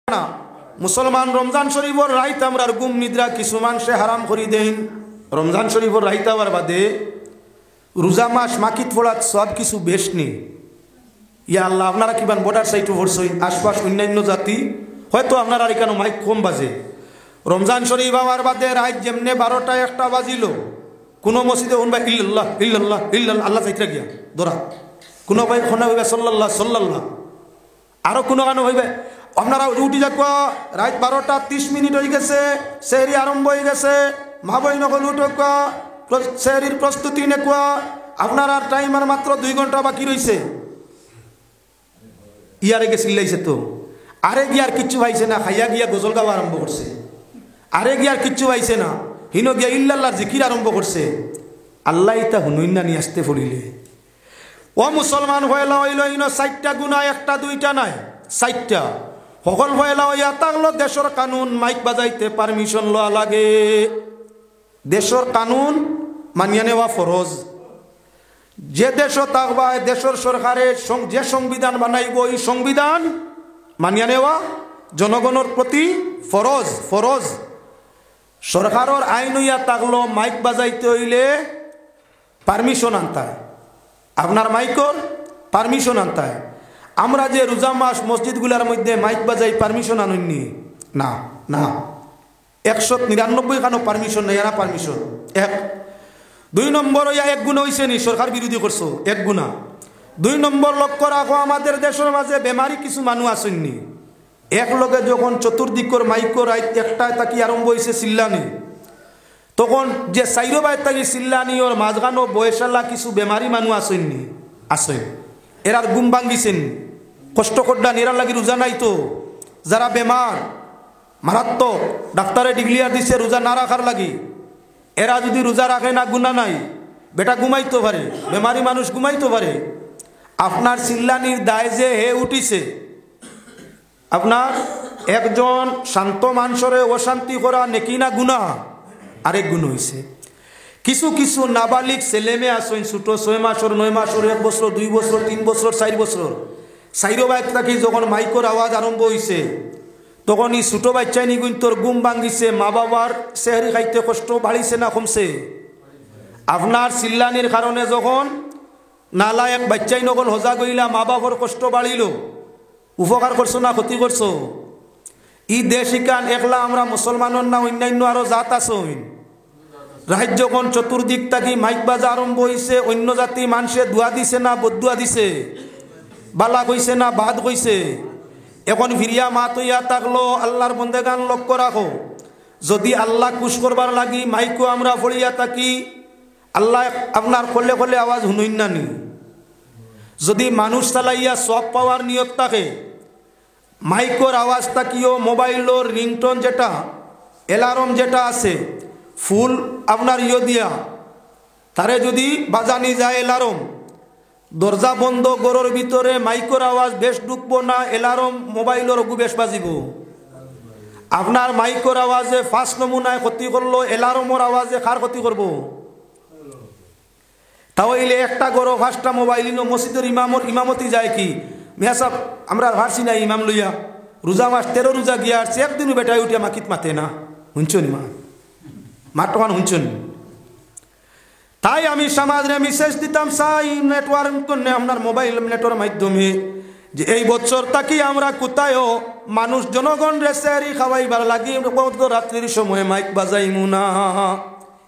না মুসলমান রমজান শরীফর রাইত আমরা গুম নিদ্রা কিছু মানুষে হারাম করি দেন। রমজান শরীফর রাইত আবার বাদে রোজা মাস মাকিত ফোড়াত সব কিছু বেশ নেই। ইয়া আল্লাহ, আপনারা কিমান বর্ডার সাইড ভরছই আশপাশ অন্যান্য জাতি হয়তো আপনারা এখানে মাইক কম বাজে। রমজান শরীফ আবার বাদে রাইত যেমনে 12টা 1টা বাজিল, কোনো মসজিদে শুনবা ইল্লাল্লাহ ইল্লাল্লাহ ইল্লাল্লাহ আল্লাহ চাইতরা গিয়া ধরা, কোনো ভাই খনা হইবে সাল্লাল্লাহ সাল্লাল্লাহ, আরো কোনো গান হইবে আপনারা উঠি যাক রাত 12টা 30 মিনিট হয়ে গেছে, সেহরি আরম্ভ হয়ে গেছে, মা বই নকল উঠক সেহরির প্রস্তুতি নেকুয়া, আপনার আর টাইম আর মাত্র 2 ঘন্টা বাকি রয়েছে। ইয়ারে গে চিল্লাইছে তো, আরে গিয়ার কিচ্ছু পাইছে না, খাইয়া গিয়া গজল গাওয়া আরম্ভ করছে। আরে গিয়ার কিচ্ছু পাইছে না, হিনো গিয়া ইল্লাল্লাহর জিকির আরম্ভ করছে। আল্লাহ ইতা হুনুইন না নিয়ে আসতে পড়িলে ও মুসলমান হইল হইল ইনো 4টা গুনাহ, 1টা 2টা নাই 4টা। সকল হইলা হইয়া থাকলো দেশের কানুন মাইক বাজাইতে পারমিশন লওয়া লাগে। দেশের কানুন মানিয়া নেওয়া ফরজ। যে দেশ থাকবা দেশের সরকারের যে সংবিধান বানাইব এই সংবিধান মানিয়া নেওয়া জনগণের প্রতি ফরজ। ফরজ সরকারের আইন হইয়া থাকলো মাইক বাজাইতে হইলে পারমিশন আনতায়, আপনার মাইকর পারমিশন আনতায়। আমরা যে রোজা মাস মসজিদগুলোর মধ্যে মাইক বাজাই পারমিশন আননি না, না 199 খানো পারমিশন নেই, এরা পারমিশন 1। 2 নম্বর ইয়া 1 গুণ হয়েছে নি সরকার বিরোধী করছো 1 গুণা। 2 নম্বর লক্ষ্য রাখো আমাদের দেশের মাঝে বেমারি কিছু মানুষ আসেননি। এক লগে যখন চতুর্দিকর মাইকর 1টায় তাকি আরম্ভ হয়েছে চিল্লানি, তখন যে 4 বাইর তাকি চিল্লানি ওর মাঝখানো বয়সালা কিছু বেমারি মানুষ আসেননি, আসেন এরার গুম ভাঙ্গিছেন কষ্ট করডা এরার লাগি রোজা নাই তো। যারা বেমার মারাত্মক ডাক্তারে ডিক্লিয়ার দিছে রোজা না রাখার লাগি, এরা যদি রোজা রাখে না গুণা নাই, বেটা ঘুমাইতে পারে, বেমারি মানুষ ঘুমাইতে পারে। আপনার চিল্লানির দায় যে হে উঠিছে, আপনার একজন শান্ত মানুষরে অশান্তি করা নেকি না গুণা, আরেক গুণ হয়েছে। কিছু কিছু নাবালিক ছেলে মেয়ে আসেন ছোট 6 মাসের 9 মাসের 1 বছর 2 বছর 3 বছর 4 বছর, 4 বাইক থাকি যখন মাইকর আওয়াজ আরম্ভ হয়েছে তখন এই ছোট বাচ্চাই নিগুন তোর ঘুম ভাঙ্গিছে। মা বাবার সেহরি খাইতে কষ্ট বাড়িছে না কমছে? আপনার চিল্লানির কারণে যখন নালায়ক বাচ্চাই নগল হজা গইলা মা বাবার কষ্ট বাড়িল, উপকার করছো না ক্ষতি করছো? ই দেশ ইকান একলা আমরা মুসলমানের না অন্যান্য আরো জাত আছে। রাত যখন চতুর্দিক থাকি মাইক বাজা আরম্ভ হয়েছে, অন্য জাতি মানুষে দোয়া দিছে না বদুয়া দিছে, বালা কইছে না বাদ কইছে। এখন ফিরিয়া মাত হইয়া থাকলো আল্লাহর বন্দেগান লক্ষ্য রাখো, যদি আল্লাহ খুশ করবার লাগি মাইকও আমরা ফড়িয়া থাকি, আল্লাহ আপনার খোলে খোলে আওয়াজ শুনুন না নি। যদি মানুষ চালাইয়া সব পাওয়ার নিয়ত থাকে, মাইকর আওয়াজ থাকিও মোবাইলের রিংটোন যেটা অ্যালার্ম যেটা আছে ফুল আপনার দিয়া তারে যদি বাজানি যায় অ্যালার্ম, দরজা বন্ধ গরুর ভিতরে মাইকর আওয়াজ বেশ ঢুকবো না, অ্যালার্ম মোবাইলের অগু বেশ বাজিব। আপনার মাইকর আওয়াজে ফার্স্ট নমুনায় ক্ষতি করলো, অ্যালার্মর আওয়াজে কার ক্ষতি করব? তাহলে একটা গরো 5টা মোবাইল মসজিদের ইমামতি যায় কি মিয়া সাহেব আমরা ভারছি না ইমাম লইয়া রোজা মাস 13 রোজা গিয়া আসছে, একদিনও বেটাই উঠিয়া মাকিত মাতে না, শুনছনি মা মাঠখান শুনছন। তাই আমি সমাজে মেসেজ দিতাম চাই নেটওয়ার্ক আপনার মোবাইল নেটওয়ার্কের মাধ্যমে যে এই বছর তাকি আমরা কোথায়ও মানুষ জনগণ রেসারি খাওয়াইবার লাগি রাত্রির সময় মাইক বাজাইমু না,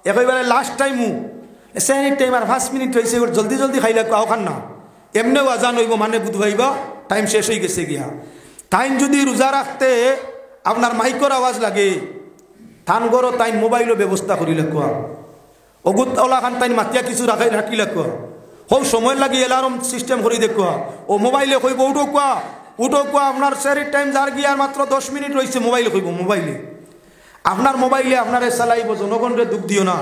একেবারে লাস্ট টাইমু সেহরির টাইম আর 5 মিনিট হয়েছে, জলদি জলদি খাইলে খান না, এমনিও আজান হইব মানে বুধবাইবা টাইম শেষ হয়ে গেছে গিয়া। টাইম যদি রোজা রাখতে আপনার মাইকর আওয়াজ লাগে, থান গড় তাই মোবাইলও ব্যবস্থা করিলে কোয়া, অগুত ওলা খান তাই মাতিয়া কিছু রাখাই রাখিলে কোয়া, হও সময় লাগি অ্যালার্ম সিস্টেম করি দেখুয়া, ও মোবাইলে কইব উঠো কোয়া আপনার সেহরির টাইম যার গিয়ে আর মাত্র 10 মিনিট রয়েছে, মোবাইলে কইব মোবাইলে আপনার মোবাইলে আপনারে চালাইব। জনগণরে দুঃখ দিও না,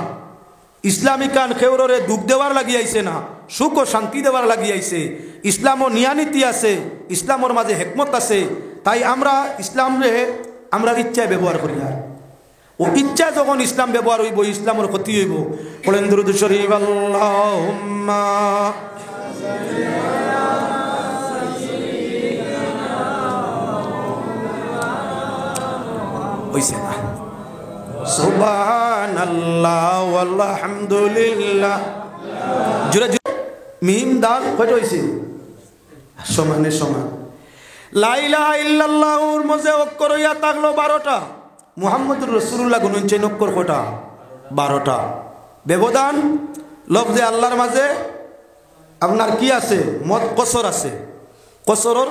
ইসলামিক কান খেউরে দুঃখ দেওয়ার লাগি আইছে না, সুখ ও শান্তি দেওয়ার লাগি আইছে। ইসলামও নিয়ানীতি আছে, ইসলামের মাঝে হেকমত আছে। তাই আমরা ইসলামরে আমরা ইচ্ছায় ব্যবহার করি, আর ও ইচ্ছা যখন ইসলাম ব্যবহার হইব ইসলামের ক্ষতি হইব। বলেন দুরূদ শরীফ আল্লাহুম্মা হইছে না সুবহানাল্লাহ আলহামদুলিল্লাহ জোরে জোরে মিম দাল কত হইছে সমানে সমান লা ইলাহা ইল্লাল্লাহর মধ্যে অক্ষর হইয়া থাকলো 12টা মুহাম্মদুর রাসূলুল্লাহ গুণছেন অক্ষর কটা 12টা ব্যবধান লফজে আল্লাহর মাঝে আপনার কি আছে মত কসর আছে কসরর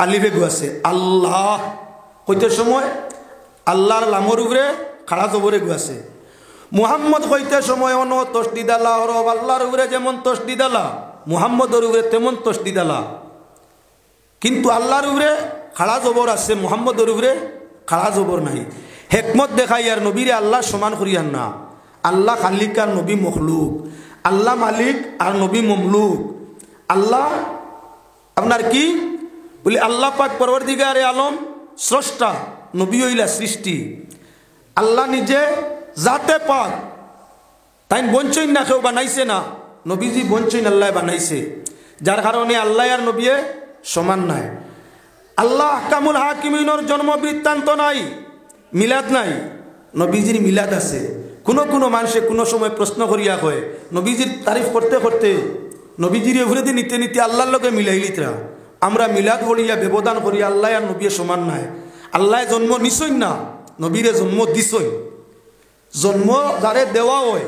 আলিফে গু আছে আল্লাহ কইতে সময় আল্লাহর লামর উপরে খাড়া জবরে গু আছে মুহাম্মদ কইতে সময় অন তসদিদ আল্লাহ রব আল্লাহর উপরে যেমন তসদিদ আল্লাহ মুহাম্মদের উপরে তেমন তসদিদ আল্লাহ কিন্তু আল্লাহর উপরে খাড়া জবর আছে মুহাম্মদের উপরে খাড়া জবর নাই হিকমত দেখাই আর নবীরে আল্লাহ সমান করিয়ান না আল্লাহ খালিক আর নবী মখলুক আল্লাহ মালিক আর নবী মমলুক আল্লাহ আপনার কি বলি আল্লাহ পাক পরওয়ারদিগারে আলম স্রষ্টা নবী হইলা সৃষ্টি আল্লাহ নিজে জাতে পাক তাই বঞ্চইন না কেউ বানাইছে না নবীজি বঞ্চইন আল্লাহ বানাইছে যার কারণে আল্লাহ আর নবী সমান নাই আল্লাহ আহকামুল হাকিমিনের জন্ম বৃত্তান্ত নাই মিলাদ নাই নবীজির মিলাদ আছে কোনো মানুষে কোনো সময় প্রশ্ন করিয়া কয় নবীজির তারিফ করতে করতে নবীজির এভুরেদি নিতে নিতে আল্লাহর লগে মিলাইলিতরা আমরা মিলাদ বলিয়া ব্যবধান করিয়া আল্লাহ আর নবী সমান নাই আল্লাহ জন্ম নিছই না নবীরে জন্ম দিছই জন্ম যারে দেওয়া হয়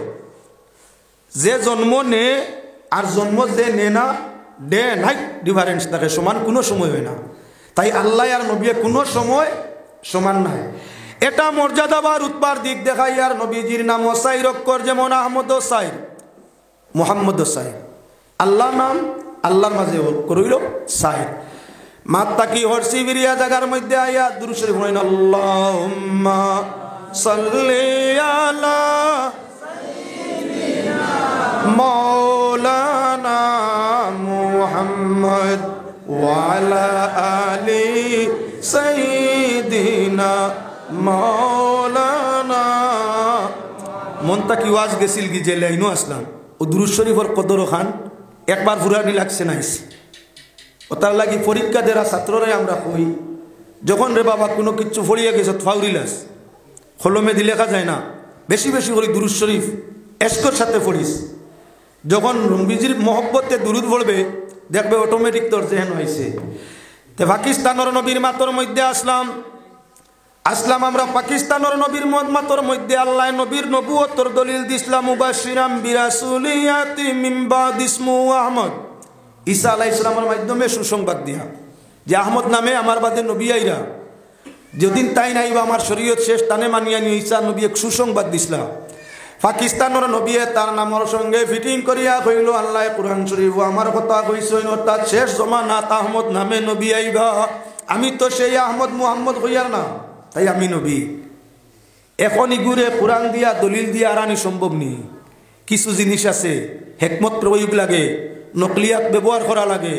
যে জন্ম নে আর জন্ম যে নে না ডে নাইট ডিফারেন্স থাকে সমান কোনো সময় হয় না তাই আল্লাহ আর নবী কোনো সময় সমান নাই এটা মর্যাদা বা রুতবার দিক দেখাই আর নবীজির নাম সাইর অক্ষর যেমন আহমদ ও সাইর মুহাম্মদ ও সাইর আল্লাহ নাম আল্লাহর মাঝে করইল সাইর মাত্তা কি হরসি বিরিয়া জায়গার মধ্যে আয়া দুরূদ শরীফ পড়েন আল্লাহুম্মা সাল্লি আলা সাইয়্যিদিনা মাওলানা মুহাম্মদ ওয়া আলা আলি সাইয়্যিদিনা মাওলানা মনটা কি ওয়াজ গেছিল কি যে লাইনও আসলাম ও দুরূদ শরীফের কদর খান একবার ফুরানি লাগছে না ও তার লাগি পরীক্ষা দেরা ছাত্ররে আমরা কই যখন রে বাবা কোনো কিছু ফড়িয়ে গেছে ফাউরিলাস কলমে দিলে লেখা যায় না বেশি বেশি করে দুরূদ শরীফ এসকর সাথে পড়িস যখন নবীজির মহব্বতে দুরূদ পড়বে দেখবে অটোমেটিক তোর জেহেন হয়েছে তে পাকিস্তানের নবীর মাতর মধ্যে আসলাম আমরা পাকিস্তানের নবীর মাতর মধ্যে আল্লাহ নবীর নবুয়তর দলিল দিসলাম মুবাশশিরাম বিরাসুলিয়াতি মিন বাদ ইসমু আহমদ ঈসা আলাইহিস সালামের মাধ্যমে সুসংবাদ দিয়া যে আহমদ নামে আমার বাদে নবী আইরা যেদিন তাই নাইবা আমার শরীয়ত শেষ তানে মানিয়া নিয়ে ঈসা নবী এক সুসংবাদ দিসলা পাকিস্তানের নবী তার নামের সঙ্গে ফিটিং করিয়া কইল আল্লাহ কুরআন শরীফ আমার কথা কইছেন অর্থাৎ শেষ জমানাত আহমদ নামে নবী আইবা আমি তো সেই আহমদ মুহাম্মদ হইয়ার না তাই আমি নবী এখন ইগুরে কোরআন দিয়া দলিল দিয়া আরানি সম্ভব নেই কিছু জিনিস আছে হিকমত প্রয়োগ লাগে নকলিয়াত ব্যবহার করা লাগে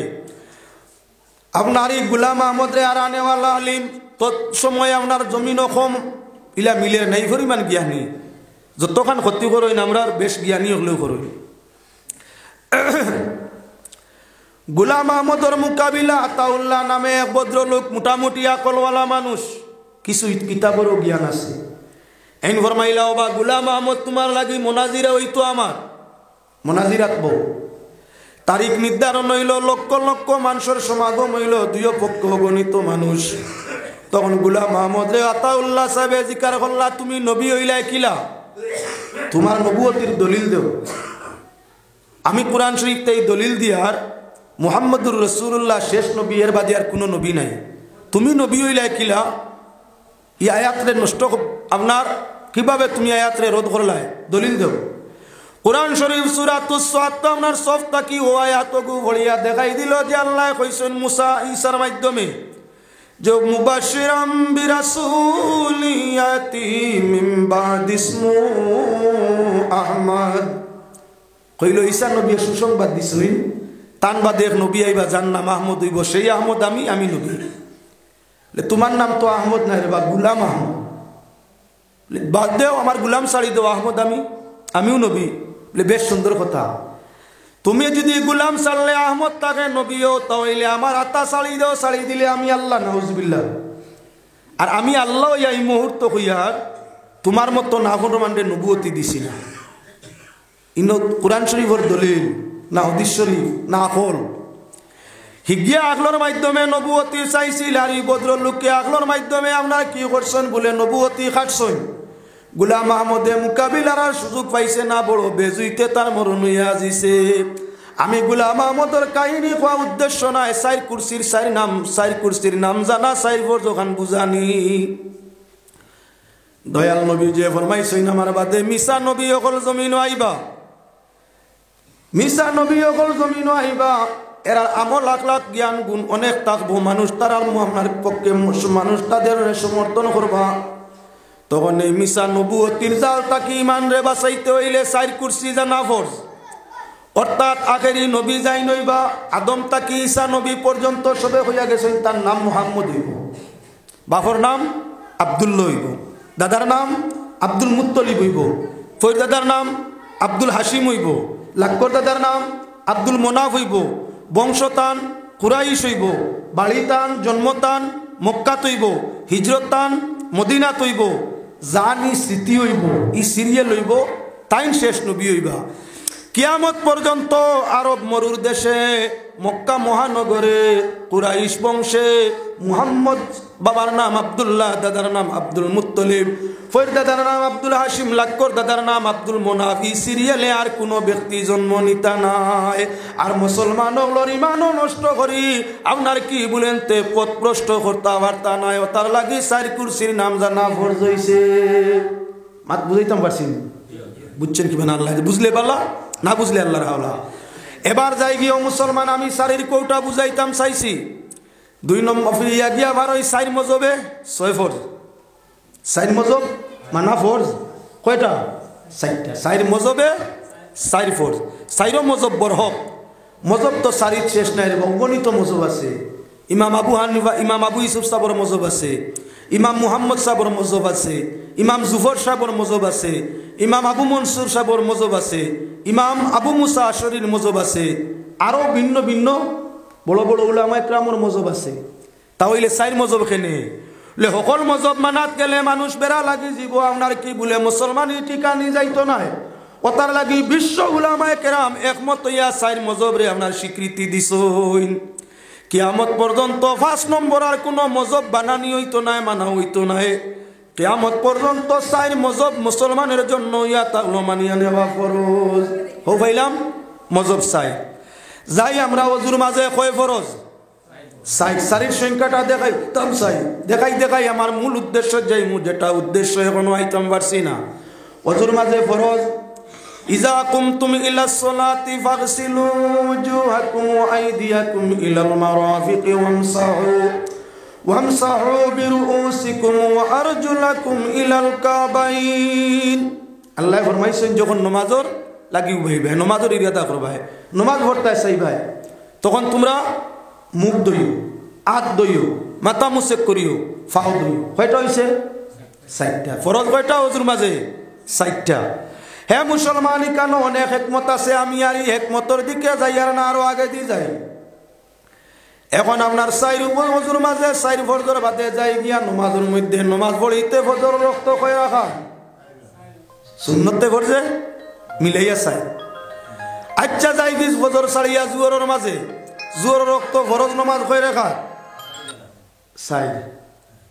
আপনার এই গুলাম আহমদ রে আরানেওয়ালা আলিম তৎ সময় আপনার জমিন কম ইলা মিলের নাই পরিমাণ জ্ঞানী যতখান ক্ষতি করইন আমরা বেশ জ্ঞানী হলেও করই গুলাম আহমদর মোকাবিলা আতাউল্লাহ নামে এক ভদ্রলোক মোটামুটি আকলওয়ালা মানুষ কিছু কিতাবেরও জ্ঞান আছে এন ফরমাইলা বা গুলাম আহমদ তোমার লাগি মোনাজিরা হইতো আমার মোনাজিরাত বউ তারিখ নির্ধারণ হইল লক্ষ লক্ষ মানুষের সমাগম হইল দুই পক্ষ গণিত মানুষ তখন গুলাম আহমদ রে আতাউল্লাহ সাহেব জিকার করলা তুমি নবী হইলা কিলা তোমার নবুয়তির দলিল দেও আমি কোরআন শরীফতে এই দলিল দিয়ার মুহাম্মদুর রাসূলুল্লাহ শেষ নবী এর বাদে আর কোনো নবী নাই তুমি নবী হইলা কিলা এই আয়াতরে নষ্ট আপনার কিভাবে তুমি আয়াতরে রোধ করলাই দলিল দেও কোরআন শরীফ সূরাতুস সাদ আপনার সফতা কি ও আয়াতগু ভলিয়া দেখাই দিল যে আল্লাহ কইছেন মুসা ঈসার মাধ্যমে যে মুবাশশিরাম বিরাসুলিয়াতি মিন বাদ ইসমু আহমদ কইল ঈসা নবী সুসংবাদ দিছেন তান বাদে এক নবী আইবা যার নাম আহমদ হইব সেই আহমদ আমি নবী তোমার নাম তো আহমদ না রে বা গুলাম আহমদ বাদ দেও আমার গুলাম ছাড়ি দেও আহমদ আমিও নবী বেশ সুন্দর কথা তুমি যদি গুলাম ছাড়লে আহমদ তাকে নবীও তাহলে আমার আতা ছাড়ি দেও ছাড়ি দিলে আমি আল্লাহ নাউজুবিল্লাহ আর আমি আল্লাহ এই মুহূর্ত হইয়ার তোমার মতো নাফরমানরে নবুয়তি দিছি না। ইন কোরআন শরীফের দলিল না হাদিস শরীফ না আকল হিগিয়া আকলর মাধ্যমে নবুয়তি চাইছিল। আর এই ভদ্রলোককে আকলর মাধ্যমে আপনারা কি করছেন বলে নবুয়তি খাটছেন। গোলাম আহমদে মোকাবিলার সুযোগ পাইছে না, বড় বেজুইতে তার মরণ হইয়া যাইছে। আমি গোলাম আহমদের কাহিনী কোয়া উদ্দেশ্য নাই, সাইর কুরসির নাম জানা, সাইর ফরজখান বুঝানি। দয়াল নবী যে ফরমাইছেন আমার বাদে মিশা নবী অকল জমিন আইবা, মিশা নবী অকল জমিন আইবা। এরা আমল লাখ লাখ জ্ঞান গুণ অনেক থাকবো, মানুষ তারা আপনার পক্ষে মানুষ তাদের সমর্থন করবা। তখন এই মিশা নবুয়তির জাল তাকে ইমান রে বাঁচাইতে হইলে সাইর কুরসি জানা ফরজ। অর্থাৎ আখেরি নবী যাই নইবা আদম তাকি ঈসা নবী পর্যন্ত সবে হইয়া গেছেন, তার নাম মুহাম্মদ হইব, বাপর নাম আব্দুল্লাহ হইব, দাদার নাম আব্দুল মুত্তলিব হইব, ফৈর দাদার নাম আব্দুল হাসিম হইব, লাক্কর দাদার নাম আব্দুল মোনাফ হইব, বংশতান কুরাইশ হইব, বাড়িতান জন্মতান মক্কা তৈব, হিজরতান মদিনা তৈব, জানি স্মৃতি হইব, ই সিরিয়াল হইব, তাইন শেষ নবী হইবা। কিয়ামত পর্যন্ত আরব মরুর দেশে মক্কা মহানগরে কুরাইশ বংশে মুহাম্মদ বাবার নাম আব্দুল্লাহ, দাদার নাম আব্দুল মুত্তলিব, ফৈর দাদার নাম আব্দুল হাসিম, লাক্কর দাদার নাম আব্দুল মোনাফ। এই সিরিয়ালে আর কোনো ব্যক্তি জন্ম নিতা নাই। আর মুসলমান হলোর ইমানও নষ্ট করি আপনার কি বলেন তে পথ প্রষ্ট করতে বার্তা নাই। তার লাগি সাইর কুরসির নাম জানা ফরজ হইছে। মাত বুঝাইতাম পারছি, বুঝছেন কি আল্লাহ বুঝলে পারলা না বুঝলে আল্লাহর হাওলা। এবার যাই গিয়ে মুসলমান আমি সারির কোটা বুঝাইতাম চাইছি। 2 নম্বর ফিরিয়া গিয়া আবার ওই সাইর মজবে 6 ফরজ। সাইর মজব মানা ফরজ কয়টা? 4টা। সাইর মজবে 4 ফরজ। সাইরও মজব বরহক মজব তো সারির শেষ নাই রে, অগণিত মজব আছে। ইমাম আবু হানিফা, ইমাম আবু ইউসুফ সাবর মজব আছে, ইমাম মুহাম্মদ সাবর মজব আছে, ইমাম জুফর সাবর মজব আছে, ইমাম আবু মনসুর সাবর মজব আছে, ইমাম আবু মুসা আশরির মজব আছে, আরো ভিন্ন ভিন্ন বড় বড় উলামা ইকরামর মজব আছে। তাহলে 4 মজব কেনে লে সকল মজব মানাত গেলে মানুষ বেড়া লাগি জীব আপনার কি বলে মুসলমানই ঠিকানি যাইতো নাই। ওতার লাগি বিশ্ব উলামা কেরাম একমত হইয়া 4 মজব রে আপনার স্বীকৃতি দিছইন। কিয়ামত পর্যন্ত 5 নম্বর আর কোনো মজব বানানি হইতো নাই, মানা হইতো নাই। কিয়ামত পর্যন্ত 4 মজব মুসলমানের জন্য ইয়া তাহলে মানিয়া নেওয়া ফরজ। হো ভাইলাম মজব 4 যাই আমরা ওজুর মাঝে কয় ফরজ 4। সারির সংখ্যাটা দেখাই তাম চাই দেখাই আমার মূল উদ্দেশ্য যাই যেটা উদ্দেশ্য এখনো আইতাম পারছি না। ওজুর মাঝে ফরজ ইজা কুমতুম ইলা সলাতি ফাগসিলু ওয়াজুহাকুম ওয়া আইদিয়াকুম ইলাল মারাফিকি ওয়ামসাহু বিরুউসিকুম ওয়া আরজুলাকুম ইলাল কাবাইন। আল্লাহ ফরমাইছেন যখন নামাজের লাগি উঠাইবে, নামাজের ইরাদা করবে, নামাজ পড়তে চাইবে, তখন তোমরা মুখ দইও, হাত দইও, মাথা মুসেক করিও, ফাও দইও। কয়টা হইছে? 4টা। ফরজ কয়টা ওজুর মাঝে? 4টা। হে মুসলমান কেন অনেক হেকমত আছে, আমি আর এই হেকমতের দিকে যাই আর না আরো আগে দিয়ে যাই। এখন আপনার 4 ওজুর মাঝে 4 ফরজের বাদে যাই গিয়া নমাজের মধ্যে নমাজ পড়িতে ফজর রক্ত কয় রাখা সুন্নতে ফরজে মিলাইয়া চাই। আচ্ছা যাই গিস ফজর ছাড়িয়া জুয়রের মাঝে জুয়র রক্ত ফরজ নমাজ কয় রাখা 4,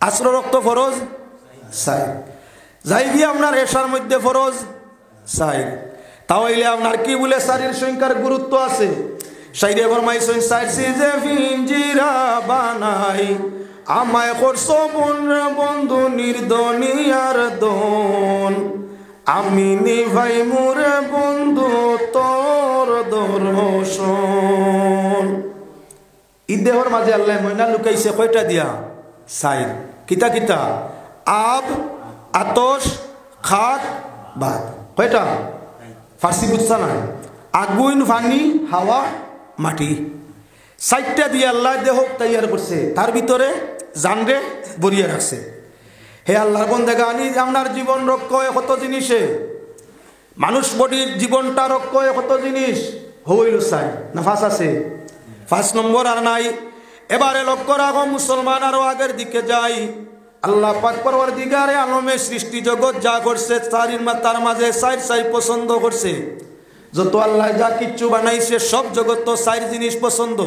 আসর রক্ত ফরজ 4, যাই গিয়া আপনার এশার মধ্যে ফরজ 4। তাহলে আপনার কি বলে 4-এর সংখ্যার গুরুত্ব আছে। শাইরে ফরমাইছেন 4 সিজে ফিঞ্জিরা বানাই আমায় করছো বন্ধু নির্দনিয়ার দন, আমি নিভাই মোরে বন্ধু তোর দর্শন। ই দেহর মাঝে আল্লাহ ময়না লুকাইছে কয়টা দিয়া? 4। কিতা কিতা? আব, আতশ, খাক, বাদ। কয়টা? ফার্সি বুঝছা না? আগুন, পানি, হাওয়া, মাটি। 4টা দিয়ে আল্লাহ দেহ তৈয়ার করছে, তার ভিতরে জানরে বরিয়ে রাখছে। হে আল্লাহর বন্দেগা আনি আপনার জীবন রক্ষয় কত জিনিসে, মানুষ বডির জীবনটা রক্ষয় কত জিনিস হইল 4 না 5 আছে? 5 নম্বর আর নাই। এবারে লক্ষ্য রাখো মুসলমান, আরো আগের দিকে যাই। আল্লাহ পাক পরওয়ারদিগারে আলমে সৃষ্টি জগৎ যা করছে তার মাঝে চার পছন্দ করছে। যত আল্লাহ যা কিচ্ছু বানাইছে সব জগৎ তো চার জিনিস পছন্দ।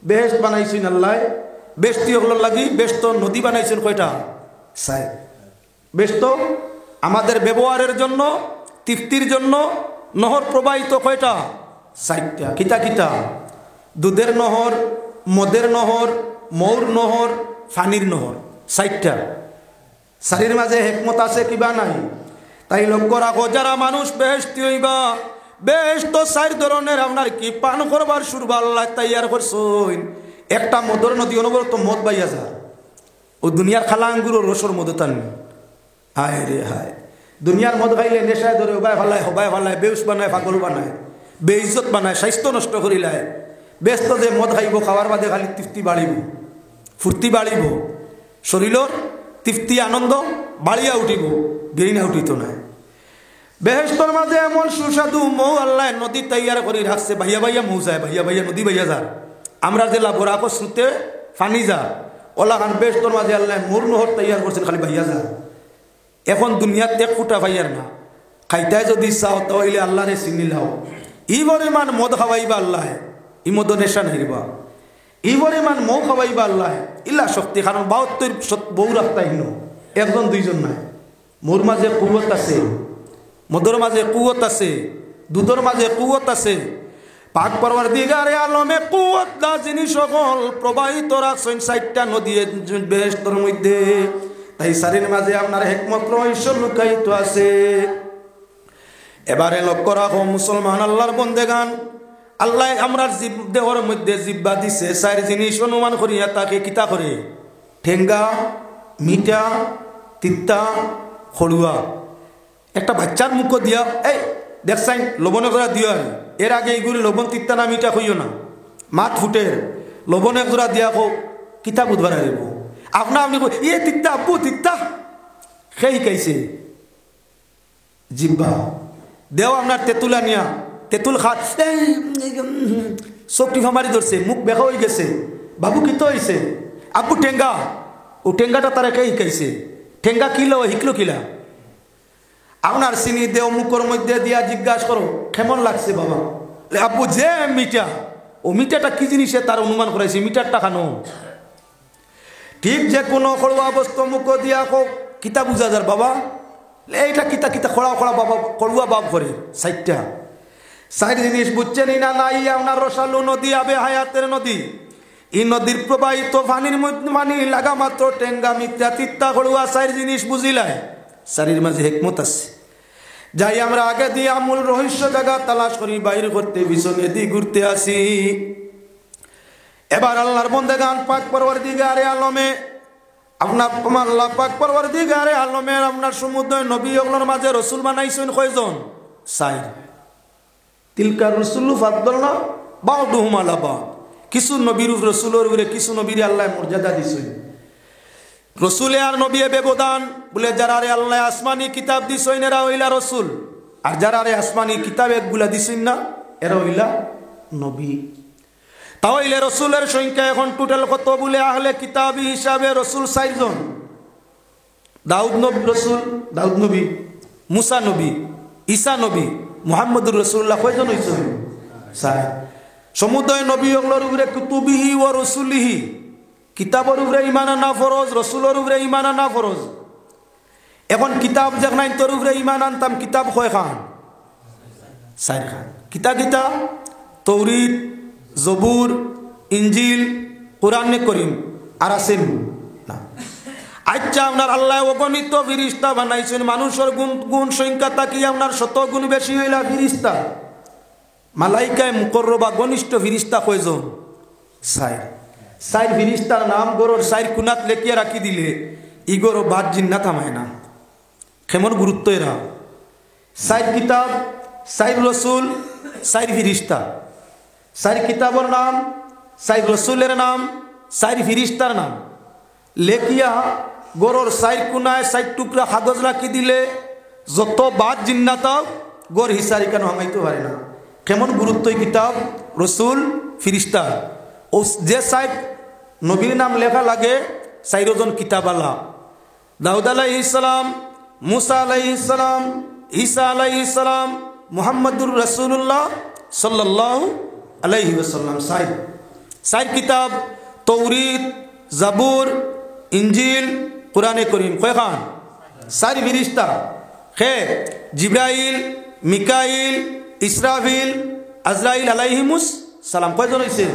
বেহেশত বানাইছেন আল্লাহ, বেশতি ওগুলোর লাগি বেশ তো নদী বানাইছেন কয়টা? চার। বেশ তো আমাদের ব্যবহারের জন্য, তৃপ্তির জন্য নহর প্রবাহিত কয়টা? চারটা। কিতা কিতা? দুধের নহর, মদের নহর, মৌর নহর, ফানির নহর, চারটা। চারির মাঝে হেকমত আছে কিবা নাই? তাই লক্ষ্য রাখো, যারা মানুষ বেহেশতি হইবা, বেশ তো চার ধরনের আপনার কি পান করবার সুরবা আল্লাহ তৈয়ার করছেন। একটা মদর নদী, অনবরত মদ বাইয়া যা, ও দুনিয়ার খালা আঙ্গুর রসর মদ টান। হায় রে হায়, দুনিয়ার মদ খাইলে নেশায় ধরে হবাই ফালায়, বেউস বানায়, পাগল বানায়, বেইজ্জত বানায়, স্বাস্থ্য নষ্ট করিলায়। ব্যস্ত যে মদ খাইব, খাওয়ার বাদে খালি তৃপ্তি বাড়িব, ফুর্তি বাড়িব, শরীরের তৃপ্তি আনন্দ বাড়িয়া উঠিব, গেরিনা উঠিত না। বেহেশতর মাঝে এমন সুস্বাদু মৌ আল্লাহ নদী তৈয়ার করে রাখছে। ভাইয়া ভাইয়া মৌ যায়, ভাইয়া ভাইয়া নদী ভাইয়া যার। আমরা যে লাভরাকো শ্রুতে ফানি যা, ওলা খান বেহেশতর মাঝে আল্লাহ মোর নহর তৈয়ার করছেন, খালি ভাইয়া যা। এখন দুনিয়ার ত্যাগ ফুটা ভাইয়ার না, খাইতায় যদি চাও তাহলে আল্লাহরে চিনি লাও। ই পরিমাণ মদ খাওয়াইবা আল্লাহ, ই মদ নেশা নাইবা। ই পরিমাণ মৌ খাওয়াইবা আল্লাহ, ইল্লা শক্তি। কারণ 72 বউ রাখতাহীন, একজন দুইজন নাই। মোর মাঝে কুওয়াত আছে, মদর মাঝে কুওয়াত আছে, দুধের মাঝে কুওয়াত আছে। পাক পরওয়ারদিগারে আলমে কুওয়াত দা জিনিস সকল প্রবাহিত রাখছেন চারটা নদী বেহেশতের মধ্যে। তাই চারির মাঝে আপনার হিকমত রহস্য লুকায়িত আছে। এবারে লক্ষ্য রাখো মুসলমান আল্লাহর বন্দেগান, আল্লাহ আমরা দেহর মধ্যে জিব্বা দিছে, চার জিনিস অনুমান করিয়া তাকে কিতা করে? ঠেঙ্গা, মিঠা, তিতা, খড়ুয়া। একটা বাচ্চার মুখ দিয়া এই দেখছাই লবণে জোড়া দিও, এর আগে এইগুলি লবণ তিতা না মিঠা কইও না। মাত ফুটের লবণে জোড়া দিয়া কো কিতা বুধবার আইব, আপনা আপনি কই ইয়ে তিতা আব্বু তিতা, সেই কাইছে জিব্বা। দেও আপনার তেঁতুলা নিয়া, তেঁতুল খাত চোখ টিফা মারি ধরছে, মুখ বেকা হয়ে গেছে। বাবু কি তো হয়েছে? আব্বু ঠেঙ্গা। ও ঠেঙ্গাটা তারা কে শিখাইছে? ঠেঙ্গা কিলো শিখলো কিলা? আপনার চিনি দেও মুখের মধ্যে দিয়া জিজ্ঞাসা করো কেমন লাগছে বাবা? আব্বু যে মিঠা, ও মিঠাটা কি জিনিসে তার অনুমান করাইছে, মিঠারটা খানো। ঠিক যে কোনো খড়ুয়া বস্তু মুখ দিয়া কিতা বুঝা যার বাবা, এইটা কিতা কিতা খড়া খড়া বাবা খড়ুয়া বাপ করে সাইটটা। চার জিনিস বুঝছেন না? নাই আপনার রসালু নদী, আবে হায়াতের নদী। এই নদীর প্রবাহিত পানির মধ্যে পানি লাগা মাত্র টেঙ্গা, মিথ্যা, তিত্তা, খড়ুয়া চার জিনিস বুঝিলায়। চারির মাঝে হিকমত আছে। যাই আমরা আগে দিয়ে আমূল রহস্য জায়গা তালাশ করি, বাইর করতে পিছনে দিয়ে ঘুরতে আসি। এবার আল্লাহর বন্দেগান পাক পরওয়ারদিগারে আলমে আপনার আল্লাহ পাক পরওয়ারদিগারে আলমের আপনার সমুদ্র নবী ওগুলোর মাঝে রসুল বানাইছেন কয়জন? চার। তিলকা রসুল ফাদ্দল না বাউদুহুম আলা বাউদ। কিছু নবীর রসুলের উপরে কিছু নবীর আল্লাহ মর্যাদা দিছেন। রসুলে আর নবী ব্যবধান বলে, যারা রে আল্লাহ আসমানি কিতাব দিছেন এরা হইলা রসুল, আর যারা রে আসমানি কিতাব একগুলা দিছেন না এরা হইলা নবী। তাহলে রসুলের সংখ্যা এখন টোটাল কত বলে? আহলে কিতাবি হিসাবে রসুল 4 জন। দাউদ নবী রসুল, দাউদ নবী, মুসা নবী, ঈসা নবী, মুহাম্মদুর রাসূলুল্লাহ কয়জন হইছেন? 4। সমুদয় নবী ওগুলোর উপরে কুতুবিহি ও রসুলিহি, কিতাবের উপরে ঈমান আনা ফরজ, রসুলের উপরে ঈমান আনা ফরজ। এখন কিতাব যেখানে তোর উপরে ঈমান আনতাম, কিতাব কয় খান? 4 খান। কিতা কিতা? তৌরিত, জবুর, ইঞ্জিল, কুরআনে করিম, আর আছেন না। আচ্ছা, আপনার আল্লাহ অগণিত ফিরিস্তা বানাইছেন। মানুষের গুণ সংখ্যা তাকি আপনার 100 গুণ বেশি হইলা ফিরিস্তা। মালাইকায় মুকররবা ঘনিষ্ঠ ফিরিস্তা কয়জন? 4। 4 ফিরিস্তার নাম গরুর 4 কুনাত লেখিয়া রাখি দিলে ইগোর বাদ জিন্না থামায় না। কেমন গুরুত্ব এরা। 4 কিতাব, 4 রসুল, 4 ফিরিস্তা। 4 কিতাবের নাম, 4 রসুলের নাম, 4 ফিরিস্তার নাম লেখিয়া গরুর 4 কুনায় 4 টুকরা কাগজ রাখি দিলে যত বাদ জিন্নাতাও গর হিসারি কেন হামাইতে পারে না। কেমন গুরুত্ব কিতাব, রসুল, ফিরিস্তা। ও যে 4 নবীর নাম লেখা লাগে 4 জন কিতাব আলা, দাউদ আলাইহিস সালাম, মুসা আলাইহিস সালাম, ঈসা আলাইহিস সালাম, মুহাম্মাদুর রাসূলুল্লাহ সাল্লাল্লাহু আলাইহি ওয়াসাল্লাম। সাইর কিতাব তৌরিত, জাবুর, ইনজিল, কুরআনে করিম কয়খান? সাইর ফেরেশতা খে জিবরাইল, মিকাইল, ইসরাফিল, আজরাইল আলাইহিমুস সালাম। কয়জন হইছে?